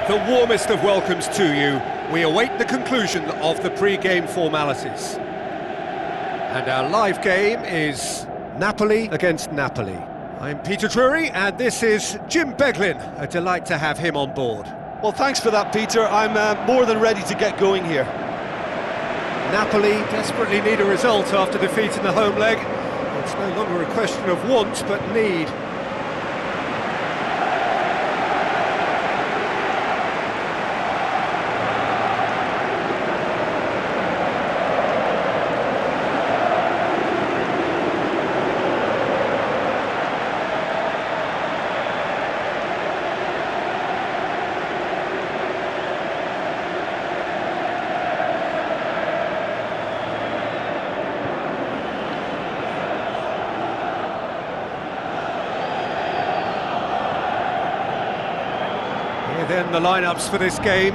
The warmest of welcomes to you. We await the conclusion of the pre-game formalities. And our live game is Napoli against Napoli. I'm Peter Drury, and this is Jim Beglin. A delight to have him on board. Well, thanks for that, Peter. I'm more than ready to get going here. Napoli desperately need a result after defeating the home leg. It's no longer a question of want, but need. Then the lineups for this game.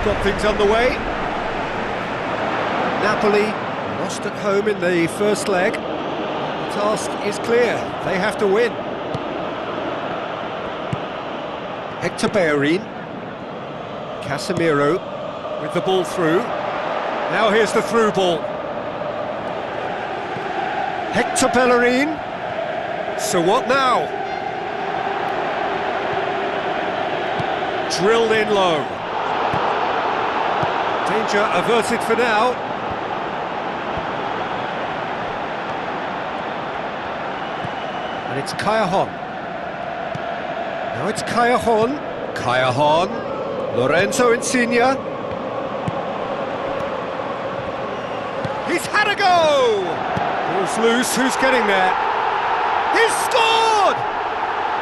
Got things underway. Napoli lost at home in the first leg. The task is clear, they have to win. Hector Bellerin. Casemiro with the ball through. Now here's the through ball. Hector Bellerin. So what now? Drilled in low. Danger averted for now. And it's Callejon. Now it's Callejon. Callejon. Lorenzo Insigne. He's had a go! Ball's loose, who's getting there? He's scored!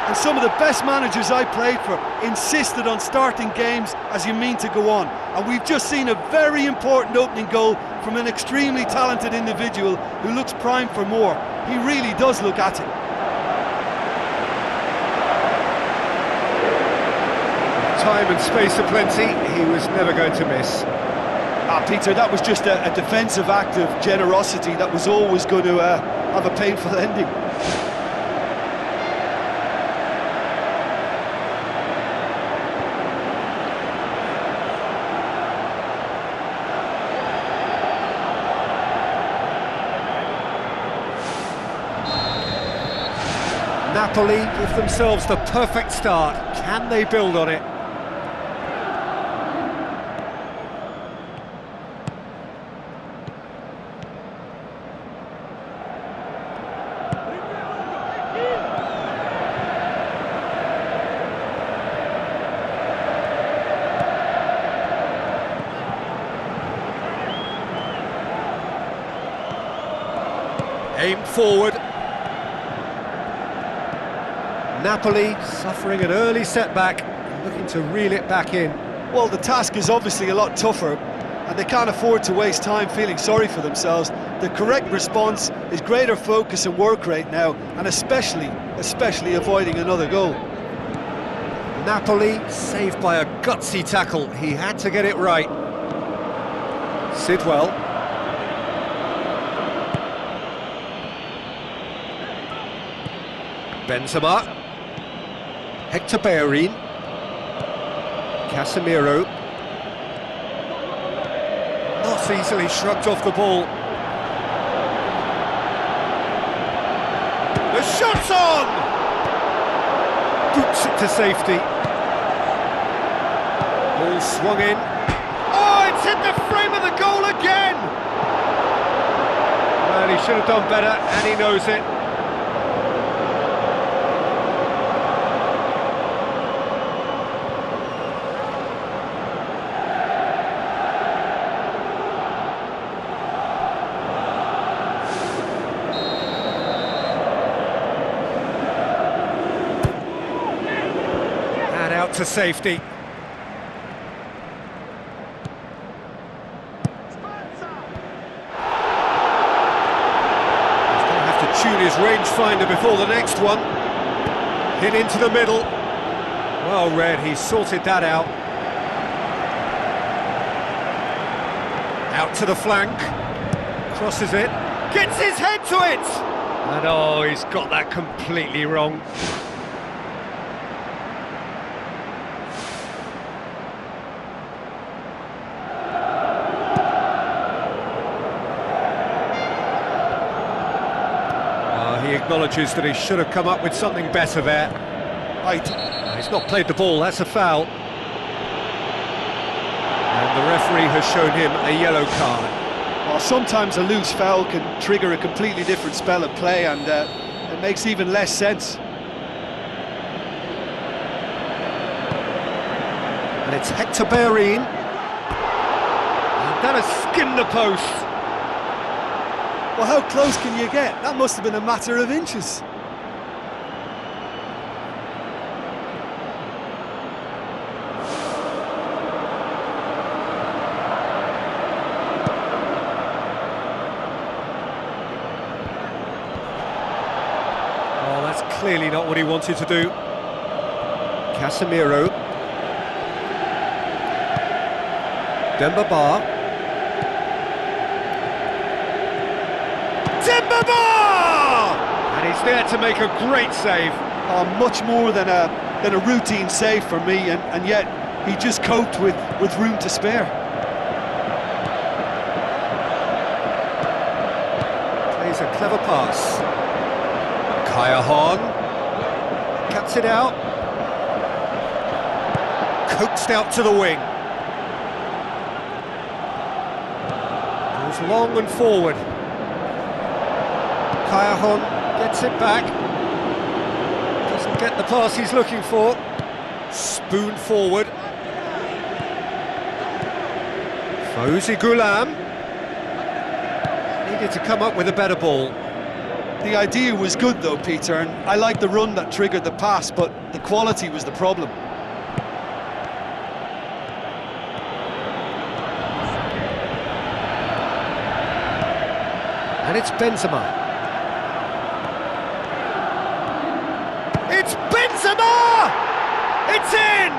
And some of the best managers I played for insisted on starting games as you mean to go on. And we've just seen a very important opening goal from an extremely talented individual who looks primed for more. He really does look at it. Time and space aplenty, he was never going to miss. Peter, that was just a defensive act of generosity that was always going to have a painful ending. Napoli give themselves the perfect start. Can they build on it? Aimed forward. Napoli suffering an early setback, looking to reel it back in. Well, the task is obviously a lot tougher, and they can't afford to waste time feeling sorry for themselves. The correct response is greater focus and work rate now, and especially avoiding another goal. Napoli saved by a gutsy tackle. He had to get it right. Sidwell. Benzema. Hector Bellerin. Casemiro. Not easily shrugged off the ball. The shot's on! Boots it to safety. Ball swung in. Oh, it's hit the frame of the goal again! Well, he should have done better, and he knows it. out to safety. He's going to have to tune his rangefinder before the next one. Hit into the middle. Well read, he sorted that out. Out to the flank. Crosses it. Gets his head to it! And oh, he's got that completely wrong. He acknowledges that he should have come up with something better there. Right. He's not played the ball, that's a foul. And the referee has shown him a yellow card. Well, sometimes a loose foul can trigger a completely different spell of play, and it makes even less sense. And it's Hector Bellerin. And that has skimmed the post. Well, how close can you get? That must have been a matter of inches. Oh, that's clearly not what he wanted to do. Casemiro. Demba. And he's there to make a great save. Much more than a routine save for me, and yet he just coped with room to spare. Plays a clever pass. Kaya Hahn cuts it out. Coaxed out to the wing. Goes long and forward. Kaya Hahn gets it back. Doesn't get the pass he's looking for. Spoon forward. Fauzi Ghulam needed to come up with a better ball. The idea was good though, Peter, and I like the run that triggered the pass, but the quality was the problem. And it's Benzema. It's Benzema! It's in!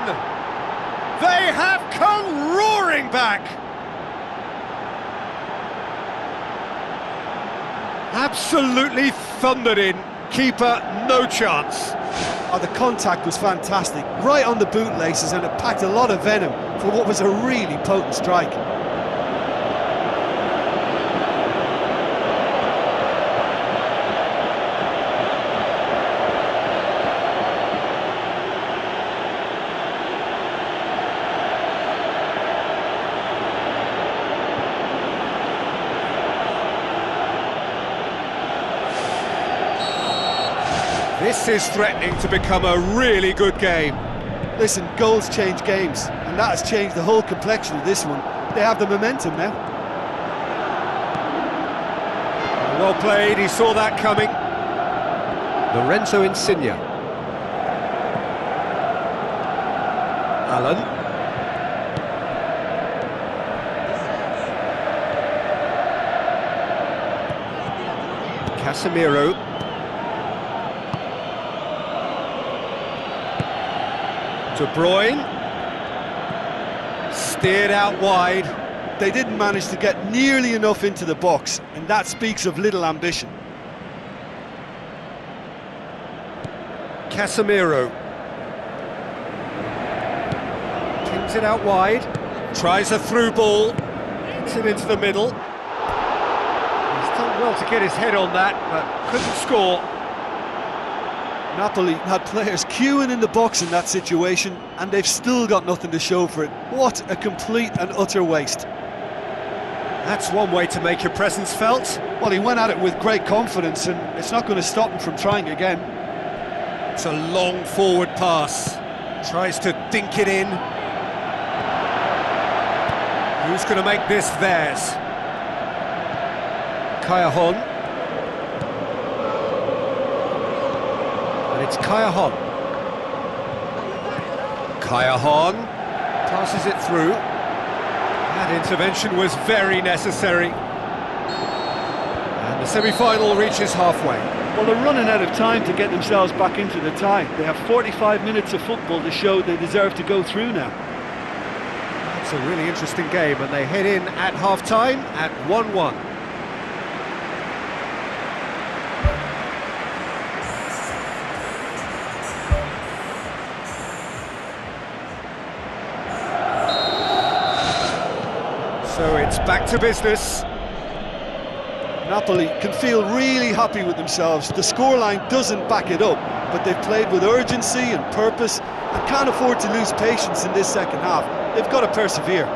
They have come roaring back! Absolutely thundered in. Keeper, no chance. Oh, the contact was fantastic, right on the bootlaces, and it packed a lot of venom for what was a really potent strike. This is threatening to become a really good game. Listen, goals change games, and that has changed the whole complexion of this one. They have the momentum now. Well played, he saw that coming. Lorenzo Insigne. Allen. Casemiro. De Bruyne. Steered out wide. They didn't manage to get nearly enough into the box, and that speaks of little ambition. Casemiro. Pings it out wide. Tries a through ball. Gets it into the middle. He's done well to get his head on that, but couldn't score. Napoli had players queuing in the box in that situation, and they've still got nothing to show for it. What a complete and utter waste. That's one way to make your presence felt. Well, he went at it with great confidence, and it's not going to stop him from trying again. It's a long forward pass. Tries to dink it in. Who's going to make this theirs? Kaya Hahn. And it's Kaya Hahn. Kaya passes it through. That intervention was very necessary. And the semi-final reaches halfway. Well, they're running out of time to get themselves back into the tie. They have 45 minutes of football to show they deserve to go through now. It's a really interesting game, and they head in at half-time at 1-1. So it's back to business. Napoli can feel really happy with themselves. The scoreline doesn't back it up, but they've played with urgency and purpose and can't afford to lose patience in this second half. They've got to persevere.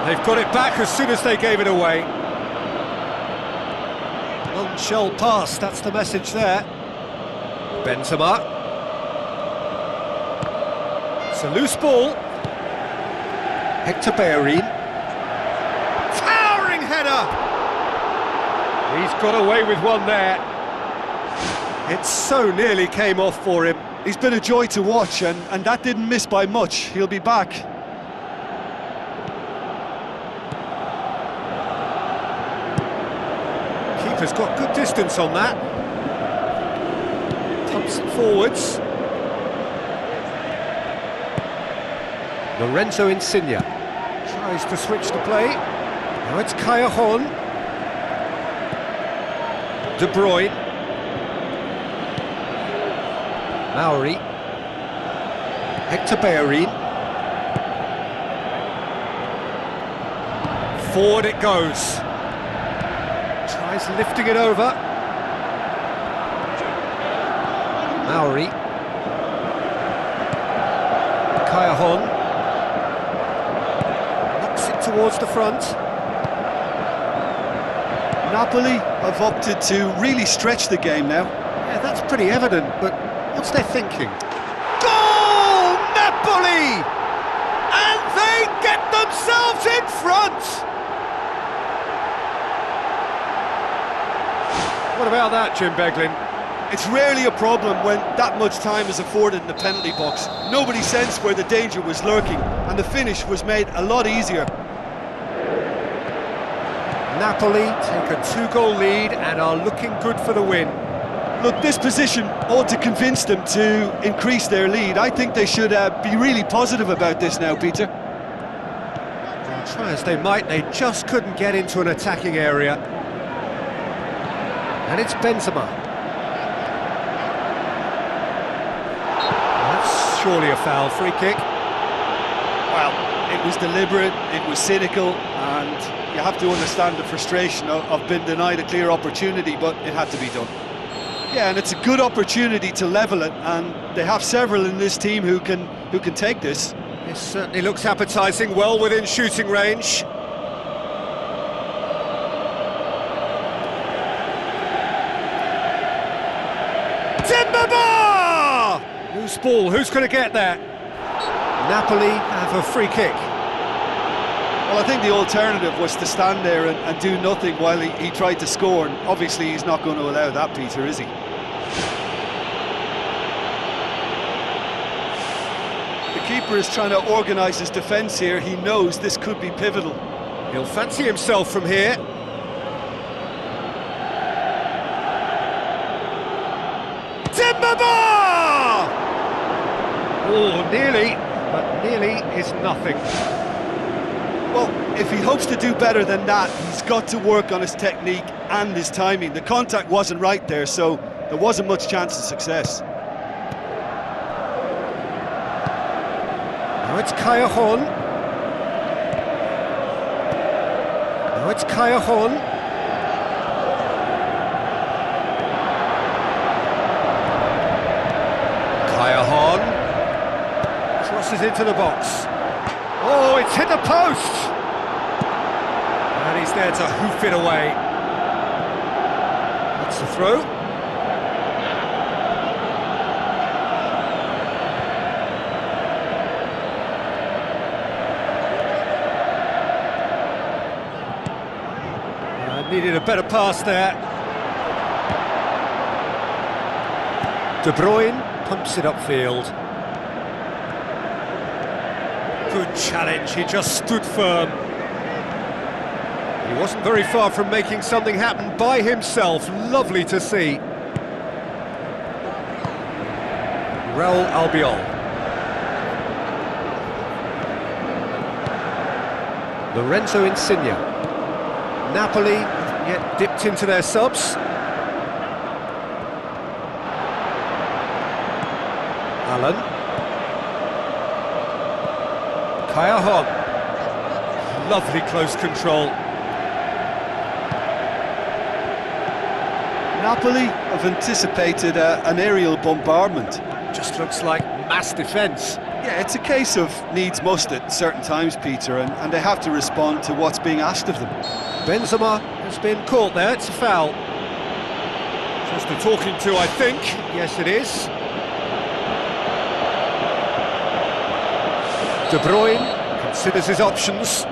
They've got it back as soon as they gave it away. Non-shell pass, that's the message there. Benzema. It's a loose ball. Hector Bellerin. Towering header! He's got away with one there. It so nearly came off for him. He's been a joy to watch, and that didn't miss by much. He'll be back. Keeper's got good distance on that. Pumps it forwards. Lorenzo Insigne tries to switch the play. Now it's Kaya De Bruyne. Mauri. Hector Bellerin. Forward it goes. Tries lifting it over. Mauri. Kaya knocks it towards the front. Napoli have opted to really stretch the game now. Yeah, that's pretty evident, but what's their thinking? Goal! Napoli! And they get themselves in front! What about that, Jim Beglin? It's rarely a problem when that much time is afforded in the penalty box. Nobody sensed where the danger was lurking, and the finish was made a lot easier. Napoli take a 2-goal lead and are looking good for the win. Look, this position ought to convince them to increase their lead. I think they should be really positive about this now, Peter. Well, try as they might, they just couldn't get into an attacking area. And it's Benzema. That's surely a foul. Free kick. Well, it was deliberate, it was cynical, and you have to understand the frustration of being denied a clear opportunity, but it had to be done. Yeah, and it's a good opportunity to level it, and they have several in this team who can take this. This certainly looks appetising, well within shooting range. Timber! Loose ball, who's going to get that? Napoli have a free kick. Well, I think the alternative was to stand there and do nothing while he tried to score, and obviously he's not going to allow that, Peter, is he? The keeper is trying to organise his defence here. He knows this could be pivotal. He'll fancy himself from here. Timber! Oh, nearly, but nearly is nothing. Well, if he hopes to do better than that, he's got to work on his technique and his timing. The contact wasn't right there, so there wasn't much chance of success. Now it's Kaya Now it's Kaya Crosses into the box. Oh, it's hit the post! And he's there to hoof it away. That's the throw. Needed a better pass there. De Bruyne pumps it upfield. Good challenge, he just stood firm. He wasn't very far from making something happen by himself. Lovely to see. Raul Albiol. Lorenzo Insigne. Napoli yet dipped into their subs. Allen. Kaya Hong. Lovely close control. Napoli have anticipated an aerial bombardment. Just looks like mass defence. Yeah, it's a case of needs must at certain times, Peter, and they have to respond to what's being asked of them. Benzema has been caught there, it's a foul. Just a talking to, I think. Yes, it is. De Bruyne considers his options.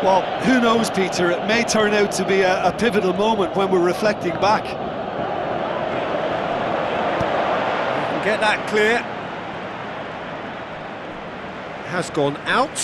Well, who knows, Peter, it may turn out to be a pivotal moment when we're reflecting back. You can get that clear. Has gone out.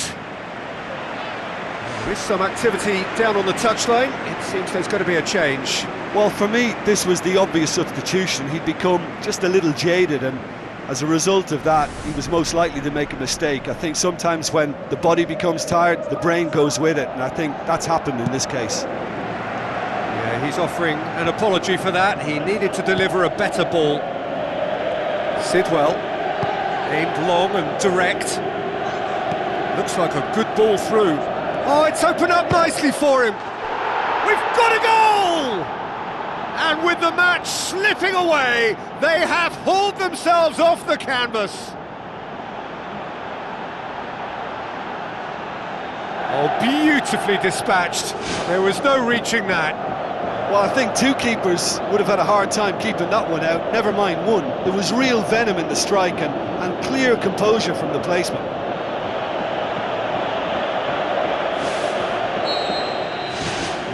There is some activity down on the touchline. It seems there's going to be a change. Well, for me, this was the obvious substitution. He'd become just a little jaded, and as a result of that, he was most likely to make a mistake. I think sometimes when the body becomes tired, the brain goes with it, and I think that's happened in this case. Yeah, he's offering an apology for that. He needed to deliver a better ball. Sidwell, aimed long and direct. Looks like a good ball through. Oh, it's opened up nicely for him. We've got a goal! And with the match slipping away, they have hauled themselves off the canvas. Oh, beautifully dispatched. There was no reaching that. Well, I think two keepers would have had a hard time keeping that one out, never mind one. There was real venom in the strike and clear composure from the placement.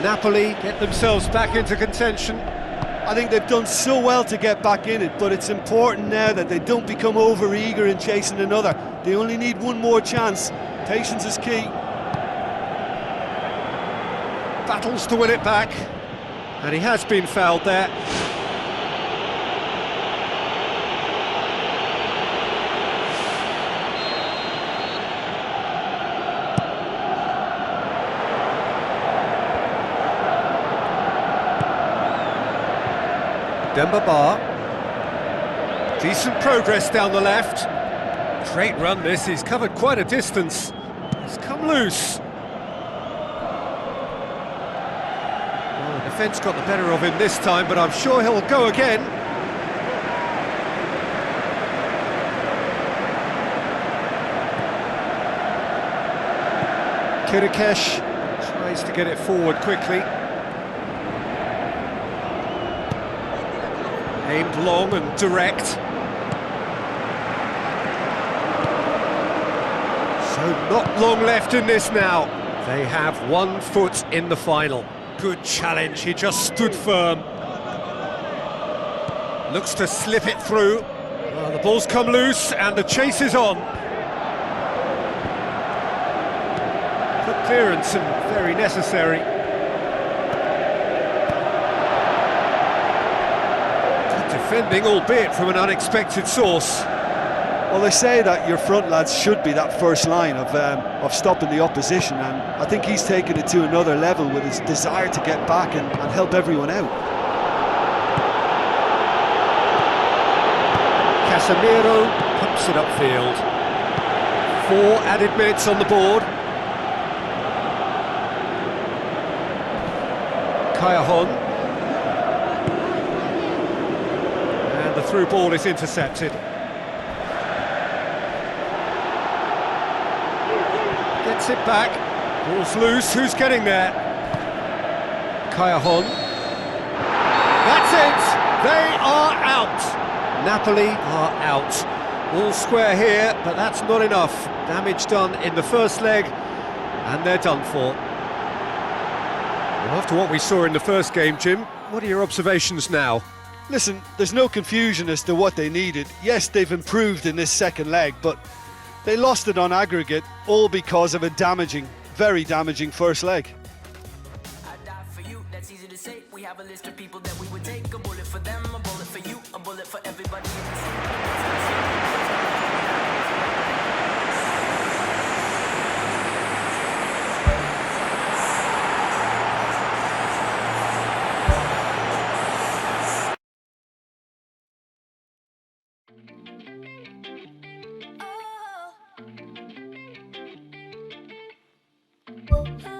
Napoli get themselves back into contention. I think they've done so well to get back in it, but it's important now that they don't become over-eager in chasing another. They only need one more chance. Patience is key. Battles to win it back, and he has been fouled there. Demba Ba. Decent progress down the left. Great run this, he's covered quite a distance. He's come loose. Well, the defence got the better of him this time, but I'm sure he'll go again. Kirikesh tries to get it forward quickly. Aimed long and direct. So not long left in this now. They have 1 foot in the final. Good challenge, he just stood firm. Looks to slip it through. Well, the ball's come loose and the chase is on. Good clearance and very necessary. Defending, albeit from an unexpected source. Well, they say that your front lads should be that first line of stopping the opposition, and I think he's taken it to another level with his desire to get back and help everyone out. Casemiro pumps it upfield. 4 added minutes on the board. Kaya Hong. The through ball is intercepted. gets it back. Ball's loose, who's getting there? Kayahon. That's it! They are out! Napoli are out. All square here, but that's not enough. Damage done in the first leg, and they're done for. Well, after what we saw in the first game, Jim, what are your observations now? Listen, there's no confusion as to what they needed. Yes, they've improved in this second leg, but they lost it on aggregate, all because of a damaging, very damaging first leg. I die for you, that's easy to say. We have a list of people that we would take. A bullet for them, a bullet for you, a bullet for everybody in the city. Oh.